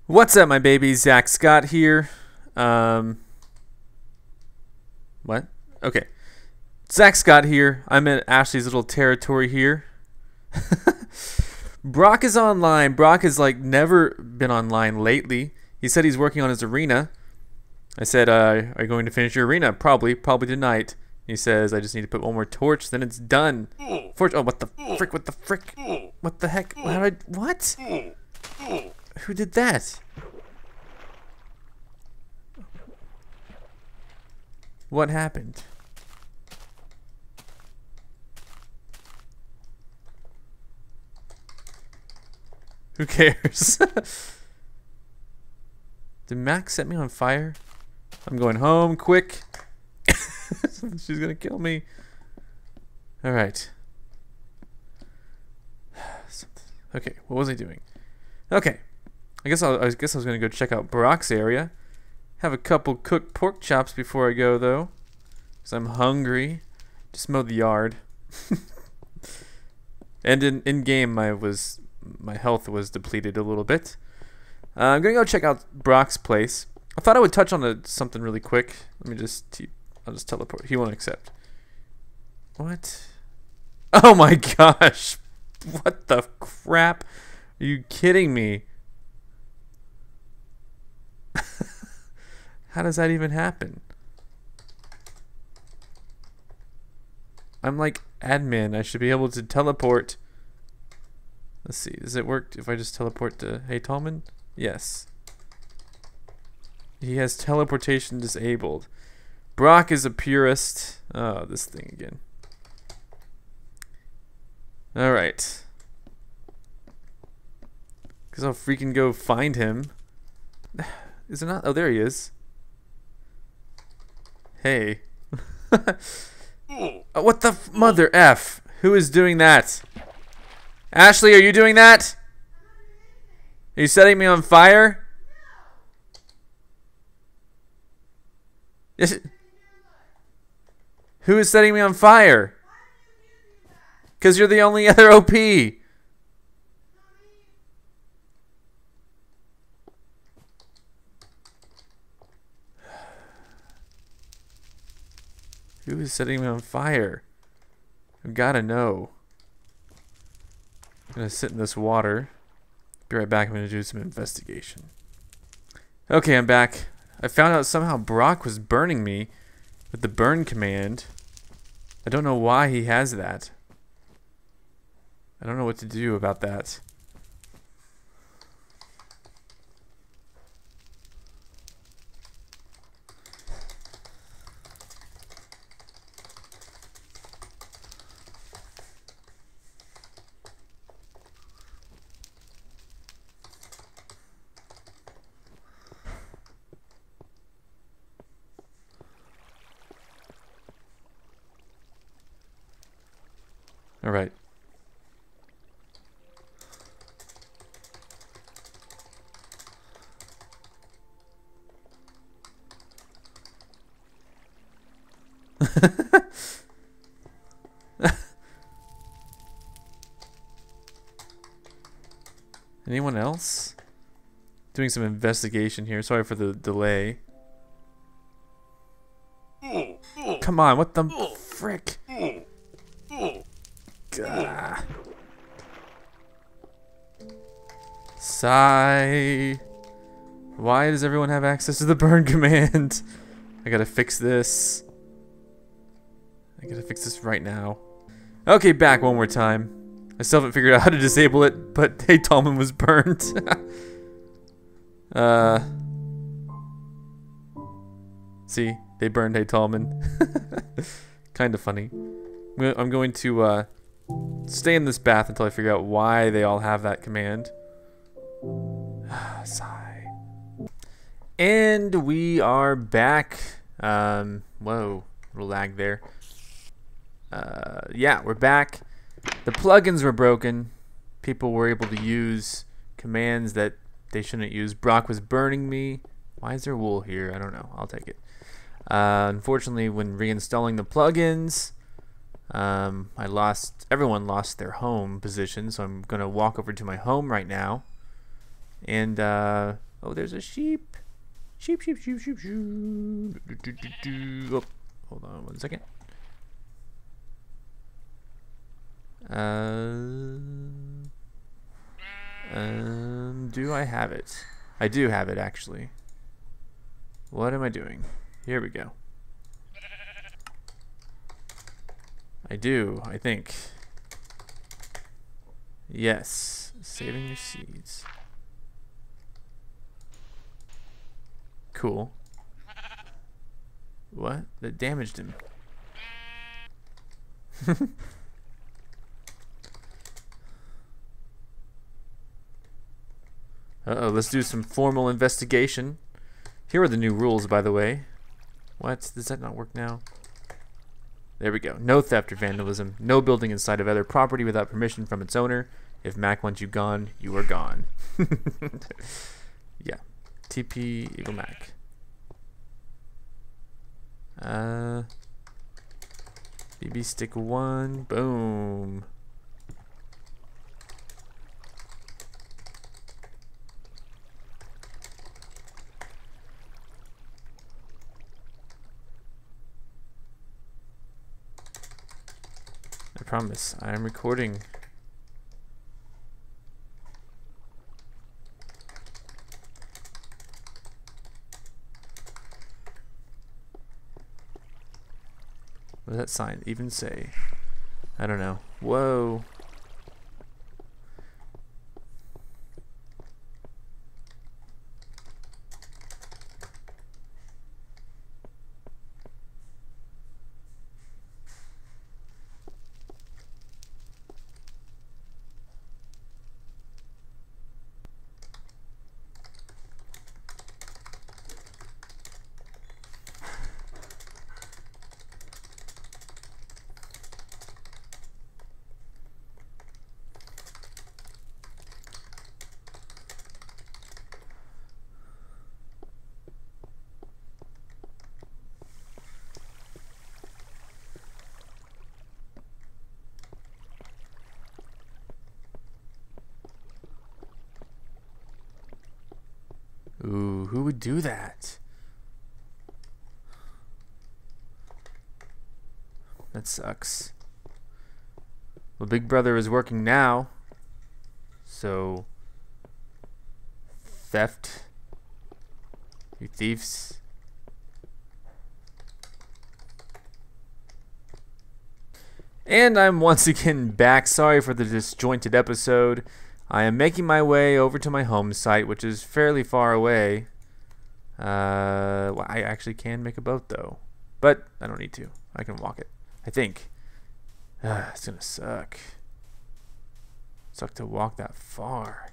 What's up, my baby? ZackScott here. What? Okay. ZackScott here. I'm in Ashley's little territory here. Brock is online. Brock has never been online lately. He said he's working on his arena. I said, are you going to finish your arena? Probably tonight. He says, I just need to put one more torch, then it's done. Oh, what the frick? What the frick? What the heck? What? Who did that? What happened? Who cares? Did Max set me on fire? I'm going home, quick. She's gonna kill me. Alright. Okay, what was I doing? Okay. I guess I was gonna go check out Brock's area. Have a couple cooked pork chops before I go though, because I'm hungry. Just mowed the yard. And in game, my health was depleted a little bit. I'm gonna go check out Brock's place. I thought I would touch on something really quick. I'll just teleport. He won't accept. What? Oh my gosh! What the crap? Are you kidding me? How does that even happen? I'm like admin. I should be able to teleport. Let's see. Does it work if I just teleport to Hey Tallman? Yes. He has teleportation disabled. Brock is a purist. Oh, this thing again. Alright. Because I'll freaking go find him. Is it not? Oh, there he is. Hey. Oh, what the mother F? Who is doing that? Ashley, are you doing that? Are you setting me on fire? Yes. Who is setting me on fire? Because you're the only other OP. Who is setting me on fire? I've gotta know. I'm gonna sit in this water. Be right back. I'm gonna do some investigation. Okay, I'm back. I found out somehow Brock was burning me with the burn command. I don't know why he has that. I don't know what to do about that. All right. Anyone else? Doing some investigation here. Sorry for the delay. Come on, what the frick? Gah. Sigh. Why does everyone have access to the burn command? I gotta fix this. I gotta fix this right now. Okay, back one more time. I still haven't figured out how to disable it, but Hey Tallman was burned. See, they burned Hey Tallman. Kinda funny. I'm going to stay in this bath until I figure out why they all have that command. Sigh. And we are back. Whoa, little lag there. Yeah, we're back. The plugins were broken. People were able to use commands that they shouldn't use. Brock was burning me. Why is there wool here? I don't know. I'll take it. Unfortunately, when reinstalling the plugins, everyone lost their home position, so I'm gonna walk over to my home right now. And oh, Oh, there's a sheep. Sheep, sheep, sheep, sheep, sheep. Oh, hold on 1 second. Do I have it? I do have it, actually. What am I doing? Here we go. I do, I think. Yes. Saving your seeds. Cool. What? That damaged him. Uh-oh, let's do some formal investigation. Here are the new rules, by the way. What? Does that not work now? There we go. No theft or vandalism. No building inside of other property without permission from its owner. If Mac wants you gone, you are gone. Yeah. TP Eagle Mac. BB stick 1. Boom. I promise, I am recording. What does that sign even say? I don't know. Whoa. Ooh, who would do that? That sucks. Well, Big Brother is working now, so theft, you thieves. And I'm once again back. Sorry for the disjointed episode. I am making my way over to my home site, which is fairly far away. Well, I actually can make a boat, though. But I don't need to. I can walk it, I think. It's gonna suck. Suck to walk that far.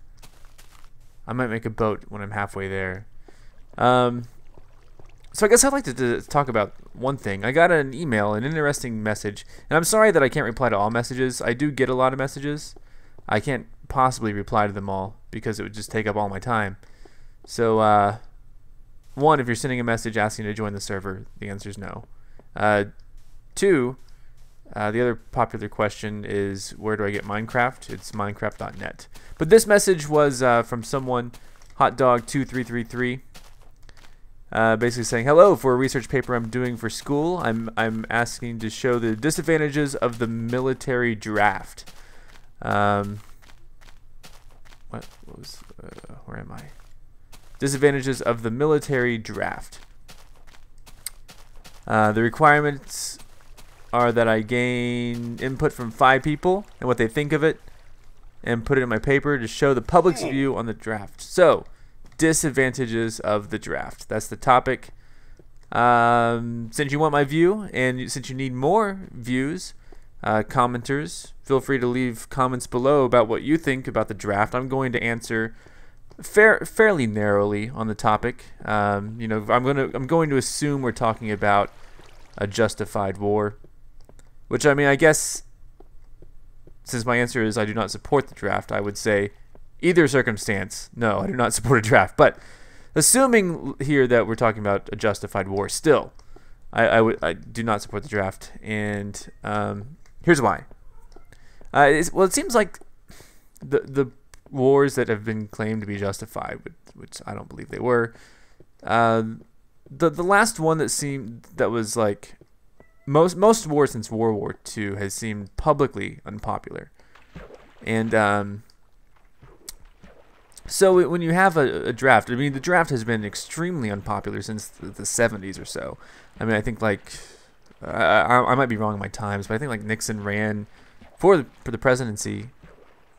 I might make a boat when I'm halfway there. So I guess I'd like to talk about one thing. I got an email, an interesting message. And I'm sorry that I can't reply to all messages. I do get a lot of messages. I can't possibly reply to them all because it would just take up all my time. So, one, if you're sending a message asking to join the server, the answer is no. Two, the other popular question is, where do I get Minecraft? It's minecraft.net. But this message was from someone, hotdog2333, basically saying, hello, for a research paper I'm doing for school, I'm asking to show the disadvantages of the military draft. Where am I? Disadvantages of the military draft. The requirements are that I gain input from 5 people and what they think of it, and put it in my paper to show the public's view on the draft. So, disadvantages of the draft. That's the topic. Since you want my view, and since you need more views, commenters, feel free to leave comments below about what you think about the draft. I'm going to answer fairly narrowly on the topic. You know, I'm going to assume we're talking about a justified war, which, I mean, I guess since my answer is I do not support the draft, I would say either circumstance, no, I do not support a draft. But assuming here that we're talking about a justified war, still, I do not support the draft, and here's why. Well, it seems like the wars that have been claimed to be justified, which I don't believe they were. The last one that was like most wars since World War II has seemed publicly unpopular, and so when you have a draft, I mean the draft has been extremely unpopular since the 70s or so. I mean I think like I might be wrong in my times, but I think like Nixon ran for the presidency.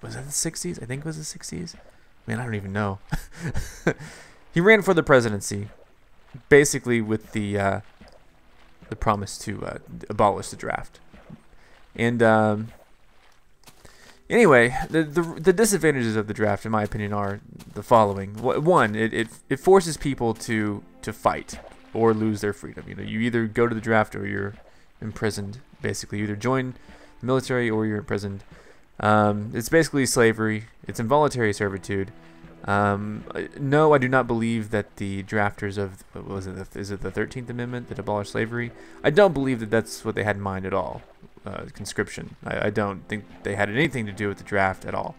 Was that the 60s? I think it was the 60s. Man, I don't even know. He ran for the presidency, basically with the promise to abolish the draft. And anyway, the disadvantages of the draft, in my opinion, are the following. One, it forces people to fight or lose their freedom. You know, you either go to the draft or you're imprisoned. Basically, you either join the military or you're imprisoned. It's basically slavery. It's involuntary servitude. No, I do not believe that the drafters of is it the 13th Amendment that abolished slavery? I don't believe that that's what they had in mind at all. Conscription. I don't think they had anything to do with the draft at all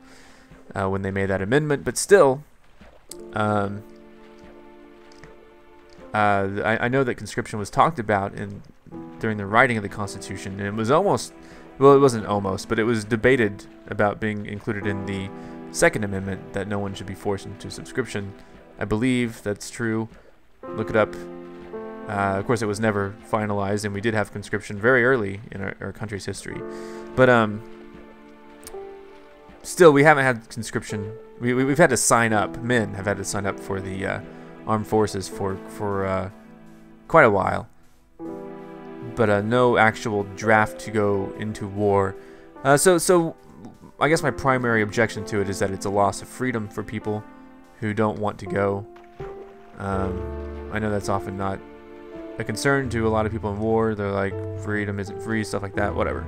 when they made that amendment. But still, I know that conscription was talked about during the writing of the Constitution, and it was almost. Well, it wasn't almost, but it was debated about being included in the Second Amendment that no one should be forced into subscription. I believe that's true. Look it up. Of course, it was never finalized, and we did have conscription very early in our country's history. But still, we haven't had conscription. We've had to sign up. Men have had to sign up for the armed forces for quite a while. But no actual draft to go into war. So I guess my primary objection to it is that it's a loss of freedom for people who don't want to go. I know that's often not a concern to a lot of people in war. They're like, freedom isn't free, stuff like that, whatever.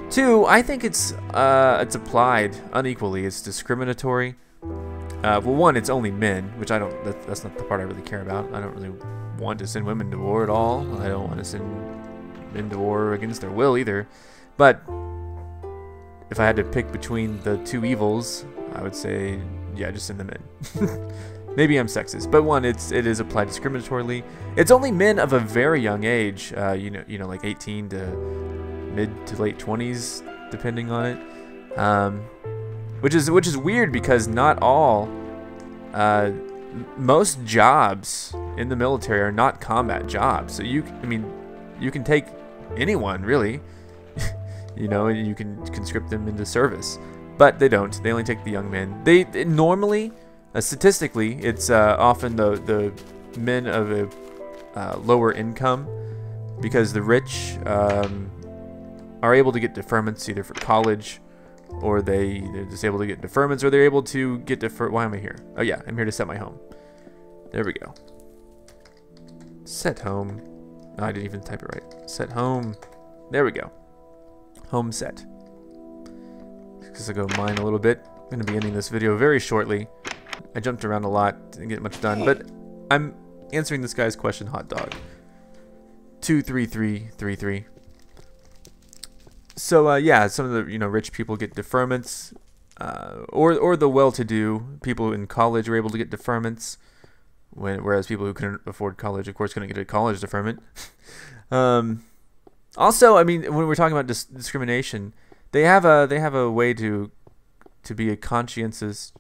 Two, I think it's applied unequally. It's discriminatory. Well, one, it's only men, which I don't. That's not the part I really care about. I don't really want to send women to war at all. I don't want to send men to war against their will either. But if I had to pick between the two evils, I would say, yeah, just send them in. Maybe I'm sexist, but one, it is applied discriminatorily. It's only men of a very young age, you know, like 18 to mid to late 20s, depending on it. Which is weird because not all, most jobs in the military are not combat jobs. So you can take anyone really, you know, and you can conscript them into service, but they don't. They only take the young men. They normally, statistically, it's often the men of a lower income, because the rich are able to get deferments either for college, or they're just able to get deferments, or they're able to get Why am I here? Oh yeah, I'm here to set my home. There we go. Set home. Oh, I didn't even type it right. Set home. There we go. Home set. Because I go mine a little bit. I'm going to be ending this video very shortly. I jumped around a lot, didn't get much done, but I'm answering this guy's question, hot dog. 23333. So yeah, some of the rich people get deferments, or the well-to-do people in college are able to get deferments, whereas people who couldn't afford college, of course, couldn't get a college deferment. Also, I mean, when we're talking about discrimination, they have a way to be a conscientious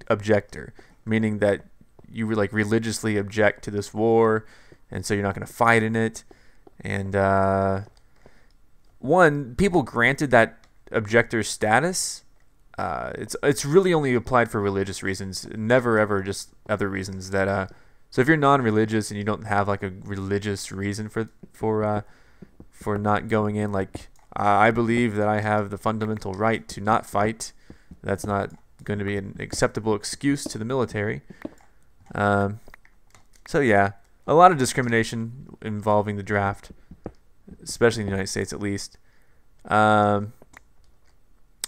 objector, meaning that you like religiously object to this war, and so you're not going to fight in it. And people granted that objector status. It's really only applied for religious reasons, never ever just other reasons. That so if you're non-religious and you don't have like a religious reason for not going in, like I believe that I have the fundamental right to not fight, that's not going to be an acceptable excuse to the military. So yeah, a lot of discrimination involving the draft, especially in the United States at least.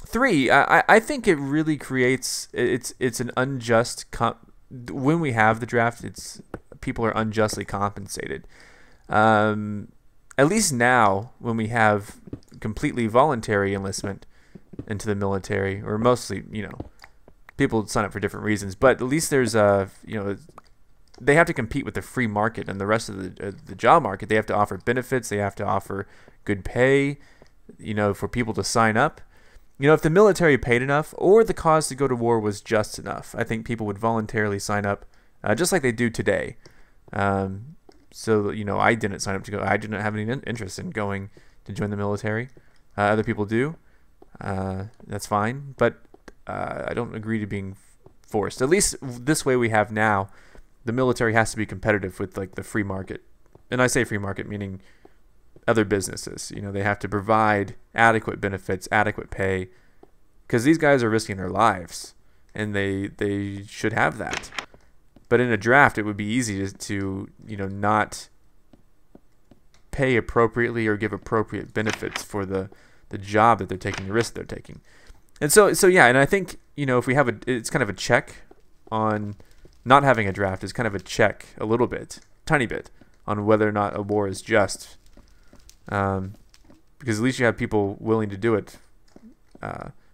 Three, I think it really creates, it's an unjust, when we have the draft, people are unjustly compensated. At least now, when we have completely voluntary enlistment, into the military, or mostly, people sign up for different reasons. But at least there's they have to compete with the free market and the rest of the job market. They have to offer benefits. They have to offer good pay, for people to sign up. If the military paid enough, or the cause to go to war was just enough, I think people would voluntarily sign up, just like they do today. So, I didn't sign up to go. I didn't have any interest in going to join the military. Other people do. That's fine. But I don't agree to being forced. At least this way we have now, the military has to be competitive with like the free market. And I say free market meaning other businesses. They have to provide adequate benefits, adequate pay, because these guys are risking their lives, and they should have that. But in a draft, it would be easy to not pay appropriately or give appropriate benefits for the job that they're taking, the risk they're taking. And so yeah, and I think, if we have it's kind of a check on not having a draft is kind of a check a little bit, tiny bit, on whether or not a war is just. Because at least you have people willing to do it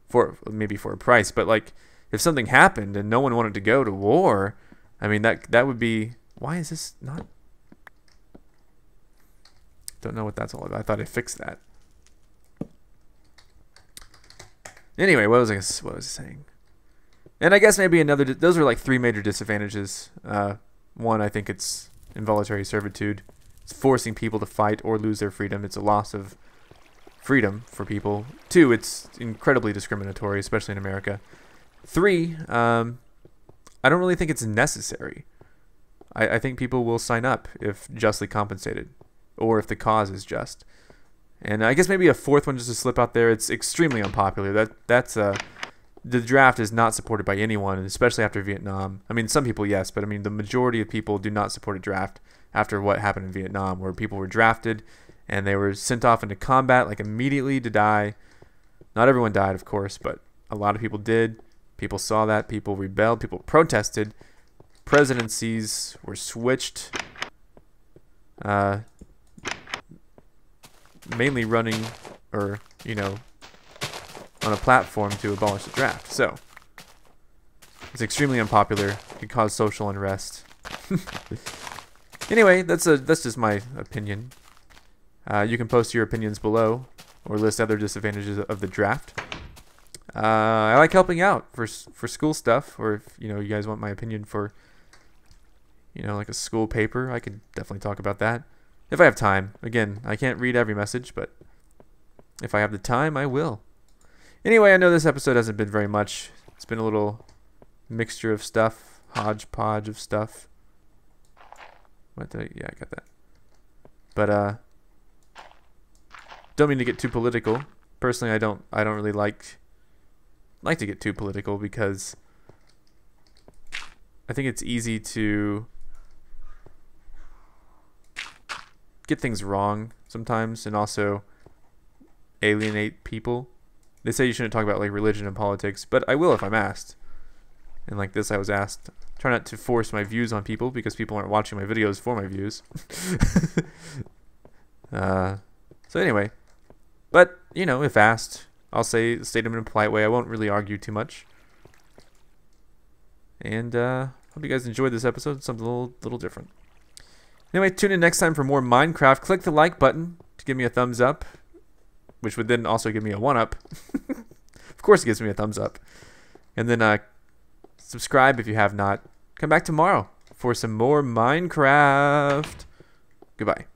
for a price. But like, if something happened and no one wanted to go to war, I mean, that would be, why is this not? Don't know what that's all about. I thought I fixed that. Anyway, what was I saying? And I guess maybe those are like 3 major disadvantages. One, I think it's involuntary servitude. It's forcing people to fight or lose their freedom. It's a loss of freedom for people. 2, it's incredibly discriminatory, especially in America. 3, I don't really think it's necessary. I think people will sign up if justly compensated, or if the cause is just. And I guess maybe a 4th one just to slip out there. It's extremely unpopular. The draft is not supported by anyone, especially after Vietnam. I mean, some people, yes, but I mean, the majority of people do not support a draft after what happened in Vietnam, where people were drafted and they were sent off into combat like immediately to die. Not everyone died, of course, but a lot of people did. People saw that. People rebelled. People protested. Presidencies were switched. Mainly running, or, on a platform to abolish the draft. So, it's extremely unpopular. It can cause social unrest. Anyway, that's just my opinion. You can post your opinions below, or list other disadvantages of the draft. I like helping out for school stuff, or if you guys want my opinion for like a school paper, I could definitely talk about that if I have time. Again, I can't read every message, but if I have the time, I will. Anyway, I know this episode hasn't been very much. It's been a little mixture of stuff, hodgepodge of stuff. Yeah, I got that. But don't mean to get too political. Personally, I don't really like to get too political, because I think it's easy to get things wrong sometimes, and also alienate people. They say you shouldn't talk about like religion and politics, but I will if I'm asked. And like this, I was asked. Try not to force my views on people, because people aren't watching my videos for my views. So anyway, but if asked, I'll state them in a polite way. I won't really argue too much. And hope you guys enjoyed this episode. It's something a little different. Anyway, tune in next time for more Minecraft. Click the like button to give me a thumbs up, which would then also give me a 1-up. Of course it gives me a thumbs up. And then subscribe if you have not. Come back tomorrow for some more Minecraft. Goodbye.